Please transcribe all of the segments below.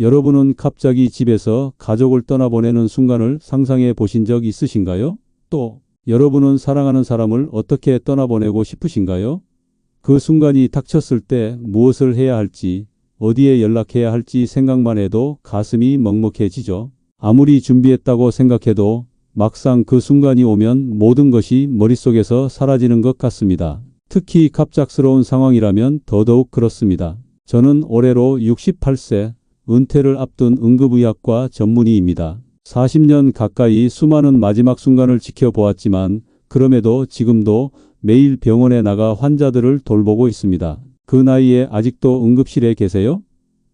여러분은 갑자기 집에서 가족을 떠나보내는 순간을 상상해 보신 적 있으신가요? 또 여러분은 사랑하는 사람을 어떻게 떠나보내고 싶으신가요? 그 순간이 닥쳤을 때 무엇을 해야 할지, 어디에 연락해야 할지 생각만 해도 가슴이 먹먹해지죠. 아무리 준비했다고 생각해도 막상 그 순간이 오면 모든 것이 머릿속에서 사라지는 것 같습니다. 특히 갑작스러운 상황이라면 더더욱 그렇습니다. 저는 올해로 68세, 은퇴를 앞둔 응급의학과 전문의입니다. 40년 가까이 수많은 마지막 순간을 지켜보았지만 그럼에도 지금도 매일 병원에 나가 환자들을 돌보고 있습니다. 그 나이에 아직도 응급실에 계세요?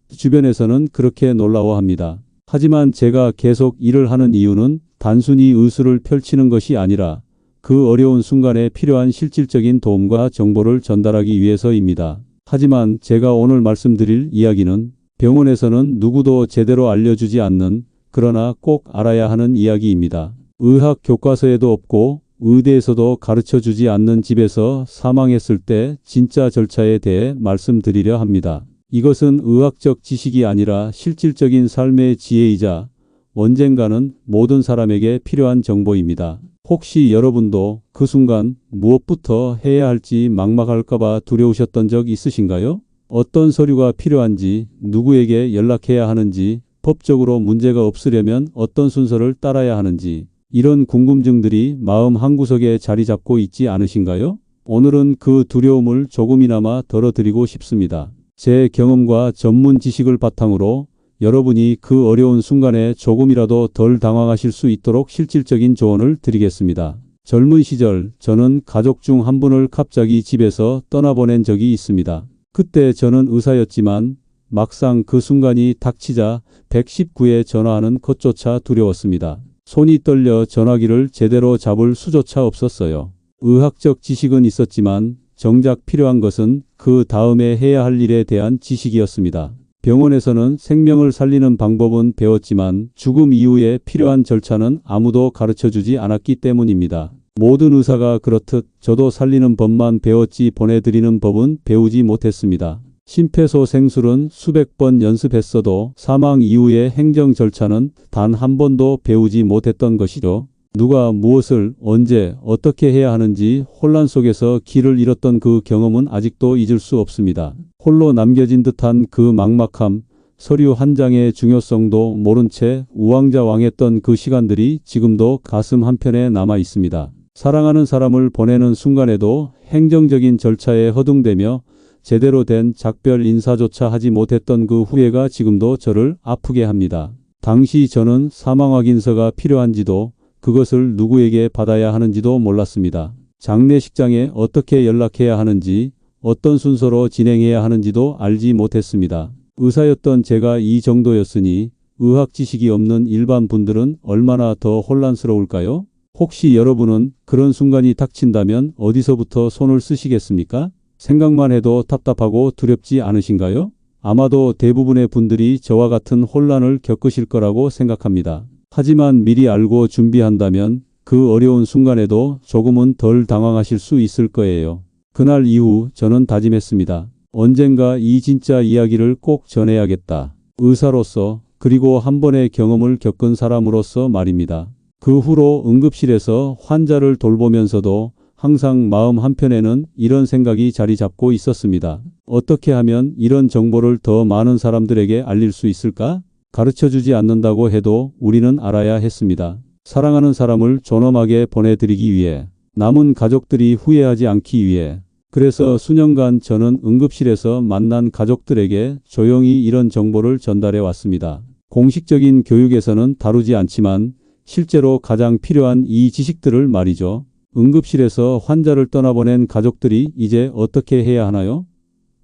주변에서는 그렇게 놀라워합니다. 하지만 제가 계속 일을 하는 이유는 단순히 의술을 펼치는 것이 아니라 그 어려운 순간에 필요한 실질적인 도움과 정보를 전달하기 위해서입니다. 하지만 제가 오늘 말씀드릴 이야기는 병원에서는 누구도 제대로 알려주지 않는, 그러나 꼭 알아야 하는 이야기입니다. 의학 교과서에도 없고 의대에서도 가르쳐주지 않는 집에서 사망했을 때 진짜 절차에 대해 말씀드리려 합니다. 이것은 의학적 지식이 아니라 실질적인 삶의 지혜이자 언젠가는 모든 사람에게 필요한 정보입니다. 혹시 여러분도 그 순간 무엇부터 해야 할지 막막할까봐 두려우셨던 적 있으신가요? 어떤 서류가 필요한지, 누구에게 연락해야 하는지, 법적으로 문제가 없으려면 어떤 순서를 따라야 하는지, 이런 궁금증들이 마음 한구석에 자리 잡고 있지 않으신가요? 오늘은 그 두려움을 조금이나마 덜어드리고 싶습니다. 제 경험과 전문 지식을 바탕으로 여러분이 그 어려운 순간에 조금이라도 덜 당황하실 수 있도록 실질적인 조언을 드리겠습니다. 젊은 시절 저는 가족 중 한 분을 갑자기 집에서 떠나보낸 적이 있습니다. 그때 저는 의사였지만 막상 그 순간이 닥치자 119에 전화하는 것조차 두려웠습니다. 손이 떨려 전화기를 제대로 잡을 수조차 없었어요. 의학적 지식은 있었지만 정작 필요한 것은 그 다음에 해야 할 일에 대한 지식이었습니다. 병원에서는 생명을 살리는 방법은 배웠지만 죽음 이후에 필요한 절차는 아무도 가르쳐주지 않았기 때문입니다. 모든 의사가 그렇듯 저도 살리는 법만 배웠지 보내드리는 법은 배우지 못했습니다. 심폐소생술은 수백 번 연습했어도 사망 이후의 행정 절차는 단 한 번도 배우지 못했던 것이죠. 누가 무엇을 언제 어떻게 해야 하는지 혼란 속에서 길을 잃었던 그 경험은 아직도 잊을 수 없습니다. 홀로 남겨진 듯한 그 막막함, 서류 한 장의 중요성도 모른 채 우왕좌왕했던 그 시간들이 지금도 가슴 한편에 남아 있습니다. 사랑하는 사람을 보내는 순간에도 행정적인 절차에 허둥대며 제대로 된 작별 인사조차 하지 못했던 그 후회가 지금도 저를 아프게 합니다. 당시 저는 사망 확인서가 필요한지도 그것을 누구에게 받아야 하는지도 몰랐습니다. 장례식장에 어떻게 연락해야 하는지, 어떤 순서로 진행해야 하는지도 알지 못했습니다. 의사였던 제가 이 정도였으니 의학 지식이 없는 일반 분들은 얼마나 더 혼란스러울까요? 혹시 여러분은 그런 순간이 닥친다면 어디서부터 손을 쓰시겠습니까? 생각만 해도 답답하고 두렵지 않으신가요? 아마도 대부분의 분들이 저와 같은 혼란을 겪으실 거라고 생각합니다. 하지만 미리 알고 준비한다면 그 어려운 순간에도 조금은 덜 당황하실 수 있을 거예요. 그날 이후 저는 다짐했습니다. 언젠가 이 진짜 이야기를 꼭 전해야겠다. 의사로서, 그리고 한 번의 경험을 겪은 사람으로서 말입니다. 그 후로 응급실에서 환자를 돌보면서도 항상 마음 한편에는 이런 생각이 자리 잡고 있었습니다. 어떻게 하면 이런 정보를 더 많은 사람들에게 알릴 수 있을까? 가르쳐주지 않는다고 해도 우리는 알아야 했습니다. 사랑하는 사람을 존엄하게 보내드리기 위해, 남은 가족들이 후회하지 않기 위해. 그래서 수년간 저는 응급실에서 만난 가족들에게 조용히 이런 정보를 전달해 왔습니다. 공식적인 교육에서는 다루지 않지만 실제로 가장 필요한 이 지식들을 말이죠. 응급실에서 환자를 떠나보낸 가족들이 이제 어떻게 해야 하나요?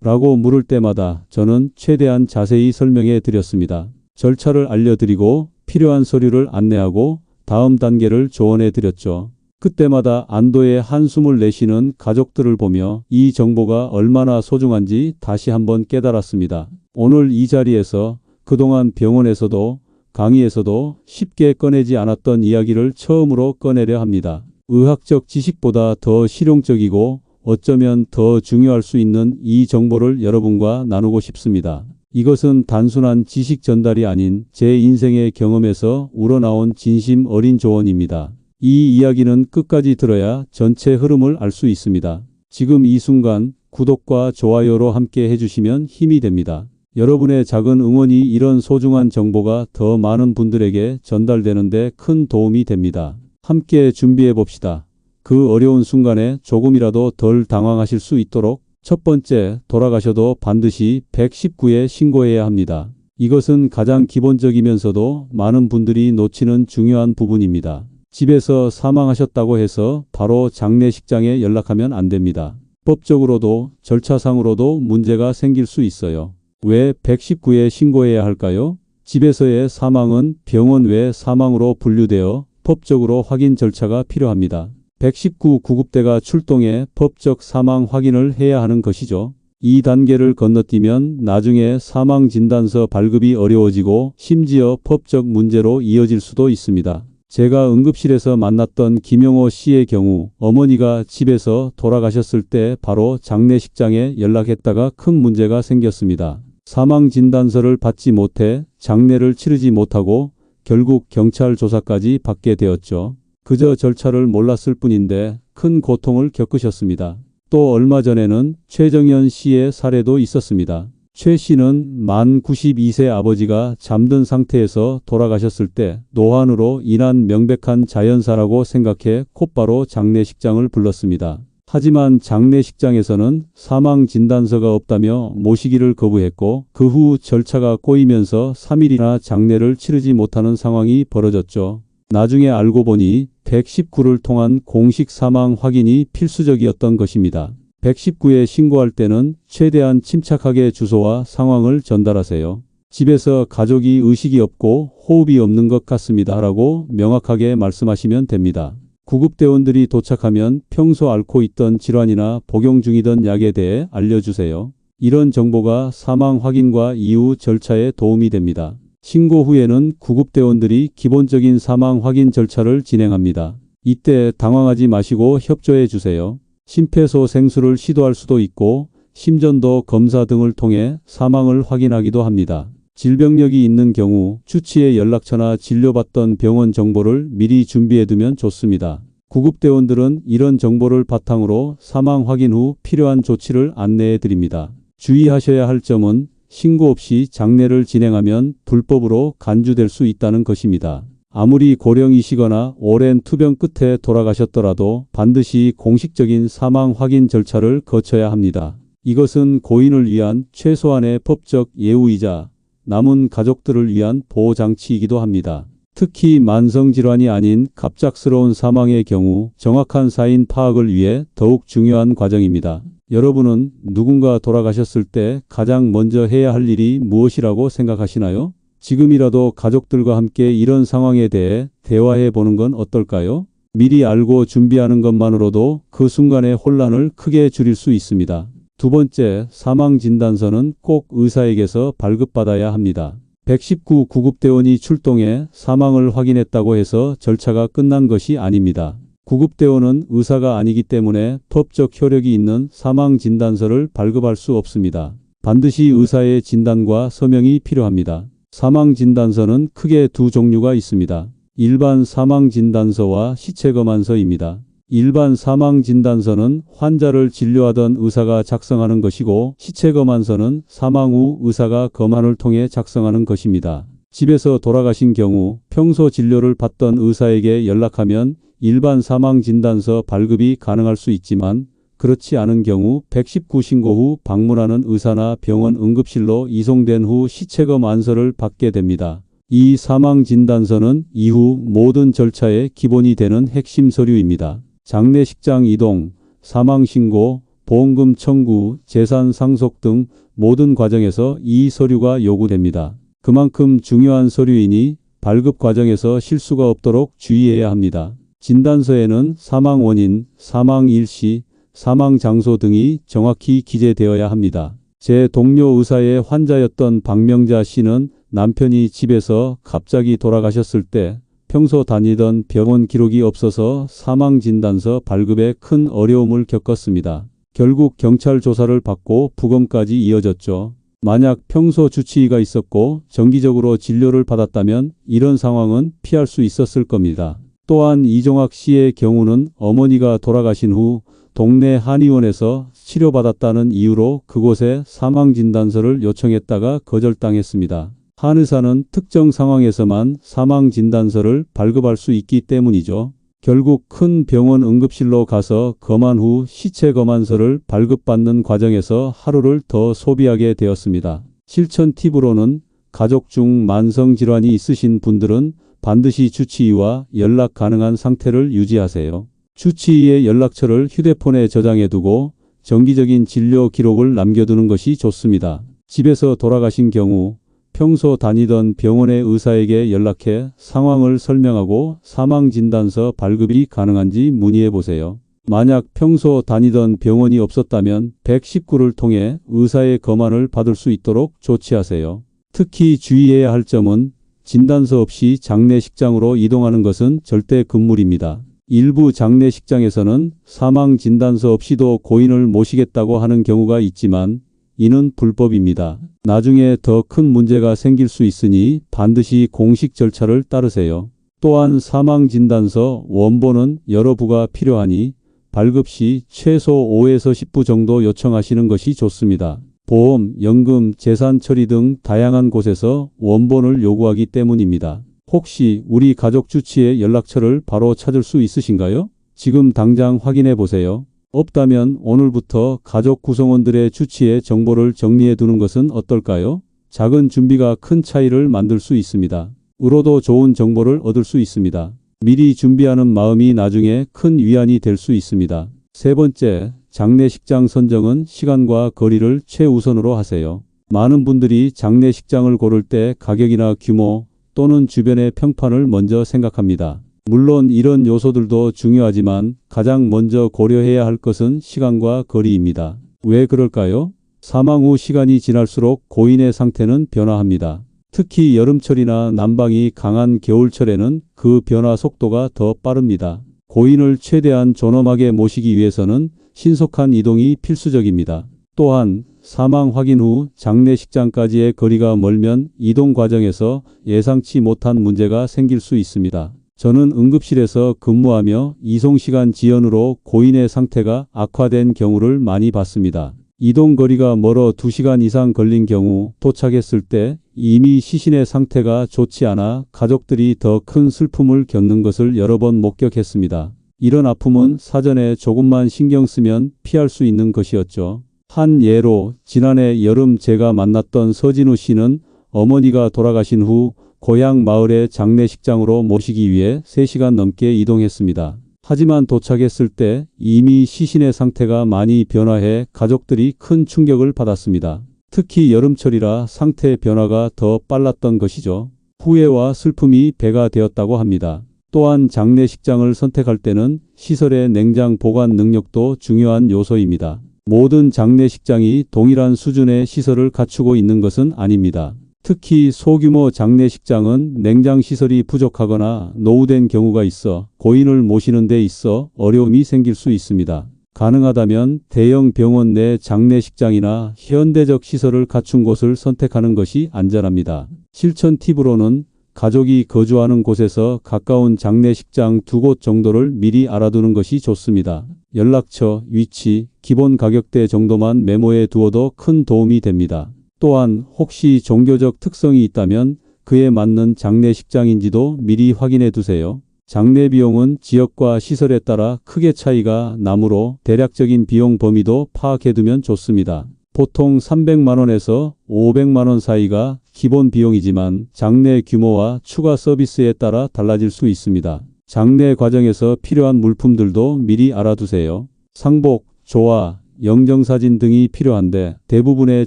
라고 물을 때마다 저는 최대한 자세히 설명해 드렸습니다. 절차를 알려드리고 필요한 서류를 안내하고 다음 단계를 조언해 드렸죠. 그때마다 안도의 한숨을 내쉬는 가족들을 보며 이 정보가 얼마나 소중한지 다시 한번 깨달았습니다. 오늘 이 자리에서 그동안 병원에서도 강의에서도 쉽게 꺼내지 않았던 이야기를 처음으로 꺼내려 합니다. 의학적 지식보다 더 실용적이고 어쩌면 더 중요할 수 있는 이 정보를 여러분과 나누고 싶습니다. 이것은 단순한 지식 전달이 아닌 제 인생의 경험에서 우러나온 진심 어린 조언입니다. 이 이야기는 끝까지 들어야 전체 흐름을 알 수 있습니다. 지금 이 순간 구독과 좋아요로 함께 해주시면 힘이 됩니다. 여러분의 작은 응원이 이런 소중한 정보가 더 많은 분들에게 전달되는데 큰 도움이 됩니다. 함께 준비해 봅시다. 그 어려운 순간에 조금이라도 덜 당황하실 수 있도록 첫 번째, 돌아가셔도 반드시 119에 신고해야 합니다. 이것은 가장 기본적이면서도 많은 분들이 놓치는 중요한 부분입니다. 집에서 사망하셨다고 해서 바로 장례식장에 연락하면 안 됩니다. 법적으로도 절차상으로도 문제가 생길 수 있어요. 왜 119에 신고해야 할까요? 집에서의 사망은 병원 외 사망으로 분류되어 법적으로 확인 절차가 필요합니다. 119 구급대가 출동해 법적 사망 확인을 해야 하는 것이죠. 이 단계를 건너뛰면 나중에 사망진단서 발급이 어려워지고 심지어 법적 문제로 이어질 수도 있습니다. 제가 응급실에서 만났던 김용호 씨의 경우 어머니가 집에서 돌아가셨을 때 바로 장례식장에 연락했다가 큰 문제가 생겼습니다. 사망진단서를 받지 못해 장례를 치르지 못하고 결국 경찰 조사까지 받게 되었죠. 그저 절차를 몰랐을 뿐인데 큰 고통을 겪으셨습니다. 또 얼마 전에는 최정현 씨의 사례도 있었습니다. 최 씨는 만 92세 아버지가 잠든 상태에서 돌아가셨을 때 노환으로 인한 명백한 자연사라고 생각해 곧바로 장례식장을 불렀습니다. 하지만 장례식장에서는 사망진단서가 없다며 모시기를 거부했고 그 후 절차가 꼬이면서 3일이나 장례를 치르지 못하는 상황이 벌어졌죠. 나중에 알고 보니 119를 통한 공식 사망 확인이 필수적이었던 것입니다. 119에 신고할 때는 최대한 침착하게 주소와 상황을 전달하세요. 집에서 가족이 의식이 없고 호흡이 없는 것 같습니다 라고 명확하게 말씀하시면 됩니다. 구급대원들이 도착하면 평소 앓고 있던 질환이나 복용 중이던 약에 대해 알려주세요. 이런 정보가 사망 확인과 이후 절차에 도움이 됩니다. 신고 후에는 구급대원들이 기본적인 사망 확인 절차를 진행합니다. 이때 당황하지 마시고 협조해 주세요. 심폐소생술을 시도할 수도 있고 심전도 검사 등을 통해 사망을 확인하기도 합니다. 질병력이 있는 경우 주치의 연락처나 진료받던 병원 정보를 미리 준비해두면 좋습니다. 구급대원들은 이런 정보를 바탕으로 사망 확인 후 필요한 조치를 안내해 드립니다. 주의하셔야 할 점은 신고 없이 장례를 진행하면 불법으로 간주될 수 있다는 것입니다. 아무리 고령이시거나 오랜 투병 끝에 돌아가셨더라도 반드시 공식적인 사망 확인 절차를 거쳐야 합니다. 이것은 고인을 위한 최소한의 법적 예우이자 남은 가족들을 위한 보호장치이기도 합니다. 특히 만성질환이 아닌 갑작스러운 사망의 경우 정확한 사인 파악을 위해 더욱 중요한 과정입니다. 여러분은 누군가 돌아가셨을 때 가장 먼저 해야 할 일이 무엇이라고 생각하시나요? 지금이라도 가족들과 함께 이런 상황에 대해 대화해 보는 건 어떨까요? 미리 알고 준비하는 것만으로도 그 순간의 혼란을 크게 줄일 수 있습니다. 두 번째, 사망진단서는 꼭 의사에게서 발급받아야 합니다. 119 구급대원이 출동해 사망을 확인했다고 해서 절차가 끝난 것이 아닙니다. 구급대원은 의사가 아니기 때문에 법적 효력이 있는 사망진단서를 발급할 수 없습니다. 반드시 의사의 진단과 서명이 필요합니다. 사망진단서는 크게 두 종류가 있습니다. 일반 사망진단서와 시체검안서입니다. 일반 사망진단서는 환자를 진료하던 의사가 작성하는 것이고 시체검안서는 사망 후 의사가 검안을 통해 작성하는 것입니다. 집에서 돌아가신 경우 평소 진료를 받던 의사에게 연락하면 일반 사망진단서 발급이 가능할 수 있지만 그렇지 않은 경우 119 신고 후 방문하는 의사나 병원 응급실로 이송된 후 시체검 안서를 받게 됩니다. 이 사망진단서는 이후 모든 절차의 기본이 되는 핵심 서류입니다. 장례식장 이동, 사망신고, 보험금 청구, 재산 상속 등 모든 과정에서 이 서류가 요구됩니다. 그만큼 중요한 서류이니 발급 과정에서 실수가 없도록 주의해야 합니다. 진단서에는 사망 원인, 사망 일시, 사망 장소 등이 정확히 기재되어야 합니다. 제 동료 의사의 환자였던 박명자 씨는 남편이 집에서 갑자기 돌아가셨을 때 평소 다니던 병원 기록이 없어서 사망진단서 발급에 큰 어려움을 겪었습니다. 결국 경찰 조사를 받고 부검까지 이어졌죠. 만약 평소 주치의가 있었고 정기적으로 진료를 받았다면 이런 상황은 피할 수 있었을 겁니다. 또한 이종학 씨의 경우는 어머니가 돌아가신 후 동네 한의원에서 치료받았다는 이유로 그곳에 사망진단서를 요청했다가 거절당했습니다. 한의사는 특정 상황에서만 사망진단서를 발급할 수 있기 때문이죠. 결국 큰 병원 응급실로 가서 검안 후 시체 검안서를 발급받는 과정에서 하루를 더 소비하게 되었습니다. 실천 팁으로는 가족 중 만성질환이 있으신 분들은 반드시 주치의와 연락 가능한 상태를 유지하세요. 주치의의 연락처를 휴대폰에 저장해 두고 정기적인 진료 기록을 남겨두는 것이 좋습니다. 집에서 돌아가신 경우 평소 다니던 병원의 의사에게 연락해 상황을 설명하고 사망진단서 발급이 가능한지 문의해 보세요. 만약 평소 다니던 병원이 없었다면 119를 통해 의사의 검안을 받을 수 있도록 조치하세요. 특히 주의해야 할 점은 진단서 없이 장례식장으로 이동하는 것은 절대 금물입니다. 일부 장례식장에서는 사망진단서 없이도 고인을 모시겠다고 하는 경우가 있지만 이는 불법입니다. 나중에 더 큰 문제가 생길 수 있으니 반드시 공식 절차를 따르세요. 또한 사망진단서 원본은 여러 부가 필요하니 발급 시 최소 5에서 10부 정도 요청하시는 것이 좋습니다. 보험, 연금, 재산 처리 등 다양한 곳에서 원본을 요구하기 때문입니다. 혹시 우리 가족 주치의 연락처를 바로 찾을 수 있으신가요? 지금 당장 확인해 보세요. 없다면 오늘부터 가족 구성원들의 주치의 정보를 정리해 두는 것은 어떨까요? 작은 준비가 큰 차이를 만들 수 있습니다. 으로도 좋은 정보를 얻을 수 있습니다. 미리 준비하는 마음이 나중에 큰 위안이 될 수 있습니다. 세 번째, 장례식장 선정은 시간과 거리를 최우선으로 하세요. 많은 분들이 장례식장을 고를 때 가격이나 규모 또는 주변의 평판을 먼저 생각합니다. 물론 이런 요소들도 중요하지만 가장 먼저 고려해야 할 것은 시간과 거리입니다. 왜 그럴까요? 사망 후 시간이 지날수록 고인의 상태는 변화합니다. 특히 여름철이나 난방이 강한 겨울철에는 그 변화 속도가 더 빠릅니다. 고인을 최대한 존엄하게 모시기 위해서는 신속한 이동이 필수적입니다. 또한 사망 확인 후 장례식장까지의 거리가 멀면 이동 과정에서 예상치 못한 문제가 생길 수 있습니다. 저는 응급실에서 근무하며 이송시간 지연으로 고인의 상태가 악화된 경우를 많이 봤습니다. 이동 거리가 멀어 2시간 이상 걸린 경우 도착했을 때 이미 시신의 상태가 좋지 않아 가족들이 더 큰 슬픔을 겪는 것을 여러 번 목격했습니다. 이런 아픔은 사전에 조금만 신경 쓰면 피할 수 있는 것이었죠. 한 예로 지난해 여름 제가 만났던 서진우 씨는 어머니가 돌아가신 후 고향 마을의 장례식장으로 모시기 위해 3시간 넘게 이동했습니다. 하지만 도착했을 때 이미 시신의 상태가 많이 변화해 가족들이 큰 충격을 받았습니다. 특히 여름철이라 상태 변화가 더 빨랐던 것이죠. 후회와 슬픔이 배가 되었다고 합니다. 또한 장례식장을 선택할 때는 시설의 냉장 보관 능력도 중요한 요소입니다. 모든 장례식장이 동일한 수준의 시설을 갖추고 있는 것은 아닙니다. 특히 소규모 장례식장은 냉장 시설이 부족하거나 노후된 경우가 있어 고인을 모시는 데 있어 어려움이 생길 수 있습니다. 가능하다면 대형 병원 내 장례식장이나 현대적 시설을 갖춘 곳을 선택하는 것이 안전합니다. 실천 팁으로는 가족이 거주하는 곳에서 가까운 장례식장 2곳 정도를 미리 알아두는 것이 좋습니다. 연락처, 위치, 기본 가격대 정도만 메모해 두어도 큰 도움이 됩니다. 또한 혹시 종교적 특성이 있다면 그에 맞는 장례식장인지도 미리 확인해 두세요. 장례 비용은 지역과 시설에 따라 크게 차이가 나므로 대략적인 비용 범위도 파악해 두면 좋습니다. 보통 300만 원에서 500만 원 사이가 기본 비용이지만 장례 규모와 추가 서비스에 따라 달라질 수 있습니다. 장례 과정에서 필요한 물품들도 미리 알아두세요. 상복, 조화, 영정사진 등이 필요한데 대부분의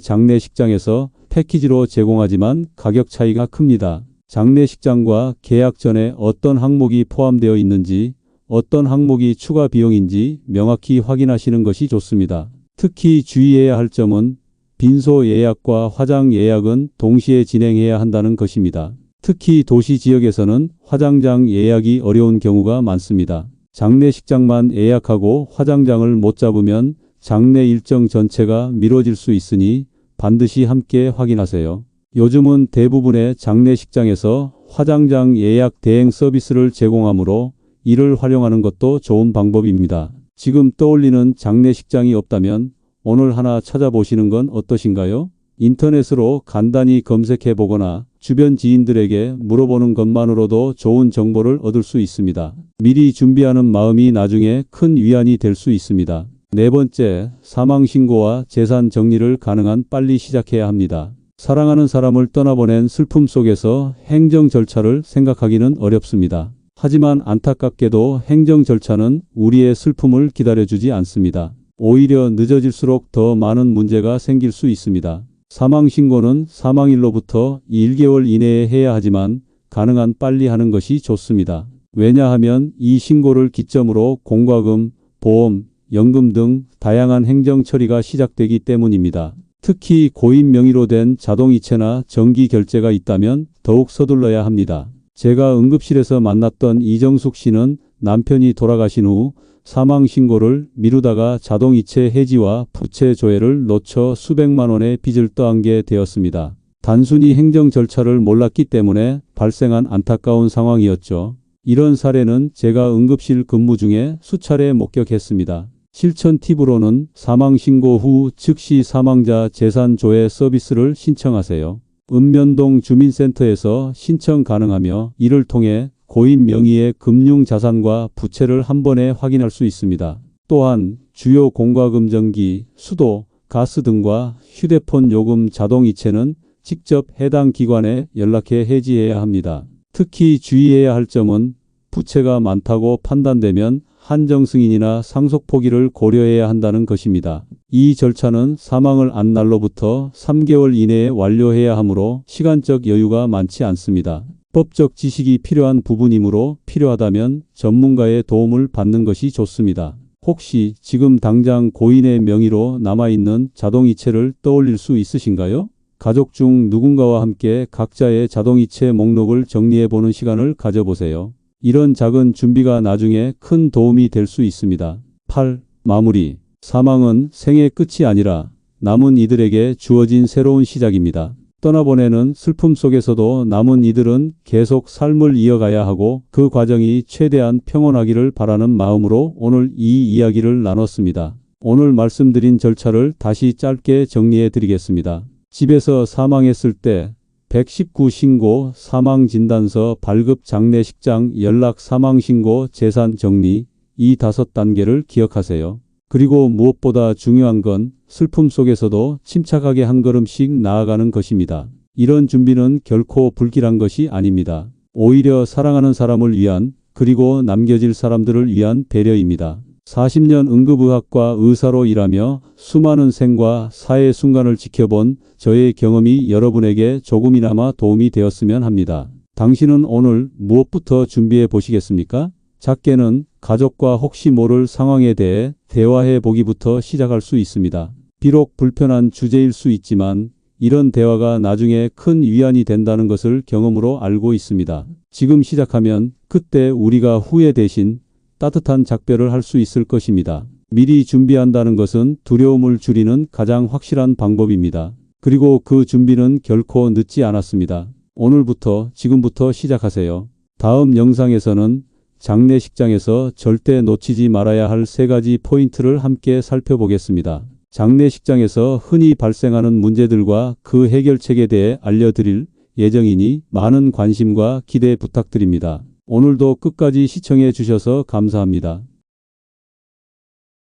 장례식장에서 패키지로 제공하지만 가격 차이가 큽니다. 장례식장과 계약 전에 어떤 항목이 포함되어 있는지, 어떤 항목이 추가 비용인지 명확히 확인하시는 것이 좋습니다. 특히 주의해야 할 점은 빈소 예약과 화장 예약은 동시에 진행해야 한다는 것입니다. 특히 도시 지역에서는 화장장 예약이 어려운 경우가 많습니다. 장례식장만 예약하고 화장장을 못 잡으면 장례 일정 전체가 미뤄질 수 있으니 반드시 함께 확인하세요. 요즘은 대부분의 장례식장에서 화장장 예약 대행 서비스를 제공하므로 이를 활용하는 것도 좋은 방법입니다. 지금 떠올리는 장례식장이 없다면 오늘 하나 찾아보시는 건 어떠신가요? 인터넷으로 간단히 검색해 보거나 주변 지인들에게 물어보는 것만으로도 좋은 정보를 얻을 수 있습니다. 미리 준비하는 마음이 나중에 큰 위안이 될 수 있습니다. 네 번째, 사망신고와 재산 정리를 가능한 빨리 시작해야 합니다. 사랑하는 사람을 떠나보낸 슬픔 속에서 행정 절차를 생각하기는 어렵습니다. 하지만 안타깝게도 행정 절차는 우리의 슬픔을 기다려주지 않습니다. 오히려 늦어질수록 더 많은 문제가 생길 수 있습니다. 사망신고는 사망일로부터 1개월 이내에 해야 하지만 가능한 빨리 하는 것이 좋습니다. 왜냐하면 이 신고를 기점으로 공과금, 보험, 연금 등 다양한 행정 처리가 시작되기 때문입니다. 특히 고인 명의로 된 자동이체나 정기결제가 있다면 더욱 서둘러야 합니다. 제가 응급실에서 만났던 이정숙 씨는 남편이 돌아가신 후 사망신고를 미루다가 자동이체 해지와 부채 조회를 놓쳐 수백만 원의 빚을 떠안게 되었습니다. 단순히 행정 절차를 몰랐기 때문에 발생한 안타까운 상황이었죠. 이런 사례는 제가 응급실 근무 중에 수차례 목격했습니다. 실천 팁으로는 사망신고 후 즉시 사망자 재산조회 서비스를 신청하세요. 읍면동 주민센터에서 신청 가능하며 이를 통해 고인 명의의 금융자산과 부채를 한 번에 확인할 수 있습니다. 또한 주요 공과금 정기, 수도, 가스 등과 휴대폰 요금 자동이체는 직접 해당 기관에 연락해 해지해야 합니다. 특히 주의해야 할 점은 부채가 많다고 판단되면 한정 승인이나 상속 포기를 고려해야 한다는 것입니다. 이 절차는 사망을 안 날로부터 3개월 이내에 완료해야 하므로 시간적 여유가 많지 않습니다. 법적 지식이 필요한 부분이므로 필요하다면 전문가의 도움을 받는 것이 좋습니다. 혹시 지금 당장 고인의 명의로 남아있는 자동이체를 떠올릴 수 있으신가요? 가족 중 누군가와 함께 각자의 자동이체 목록을 정리해보는 시간을 가져보세요. 이런 작은 준비가 나중에 큰 도움이 될 수 있습니다. 8. 마무리. 사망은 생의 끝이 아니라 남은 이들에게 주어진 새로운 시작입니다. 떠나보내는 슬픔 속에서도 남은 이들은 계속 삶을 이어가야 하고 그 과정이 최대한 평온하기를 바라는 마음으로 오늘 이 이야기를 나눴습니다. 오늘 말씀드린 절차를 다시 짧게 정리해 드리겠습니다. 집에서 사망했을 때 119 신고, 사망진단서, 발급, 장례식장, 연락, 사망신고, 재산 정리, 이 5단계를 기억하세요. 그리고 무엇보다 중요한 건 슬픔 속에서도 침착하게 한 걸음씩 나아가는 것입니다. 이런 준비는 결코 불길한 것이 아닙니다. 오히려 사랑하는 사람을 위한 그리고 남겨질 사람들을 위한 배려입니다. 40년 응급의학과 의사로 일하며 수많은 생과 사의 순간을 지켜본 저의 경험이 여러분에게 조금이나마 도움이 되었으면 합니다. 당신은 오늘 무엇부터 준비해 보시겠습니까? 작게는 가족과 혹시 모를 상황에 대해 대화해 보기부터 시작할 수 있습니다. 비록 불편한 주제일 수 있지만 이런 대화가 나중에 큰 위안이 된다는 것을 경험으로 알고 있습니다. 지금 시작하면 그때 우리가 후회 대신 따뜻한 작별을 할 수 있을 것입니다. 미리 준비한다는 것은 두려움을 줄이는 가장 확실한 방법입니다. 그리고 그 준비는 결코 늦지 않았습니다. 오늘부터, 지금부터 시작하세요. 다음 영상에서는 장례식장에서 절대 놓치지 말아야 할 3가지 포인트를 함께 살펴보겠습니다. 장례식장에서 흔히 발생하는 문제들과 그 해결책에 대해 알려드릴 예정이니 많은 관심과 기대 부탁드립니다. 오늘도 끝까지 시청해 주셔서 감사합니다.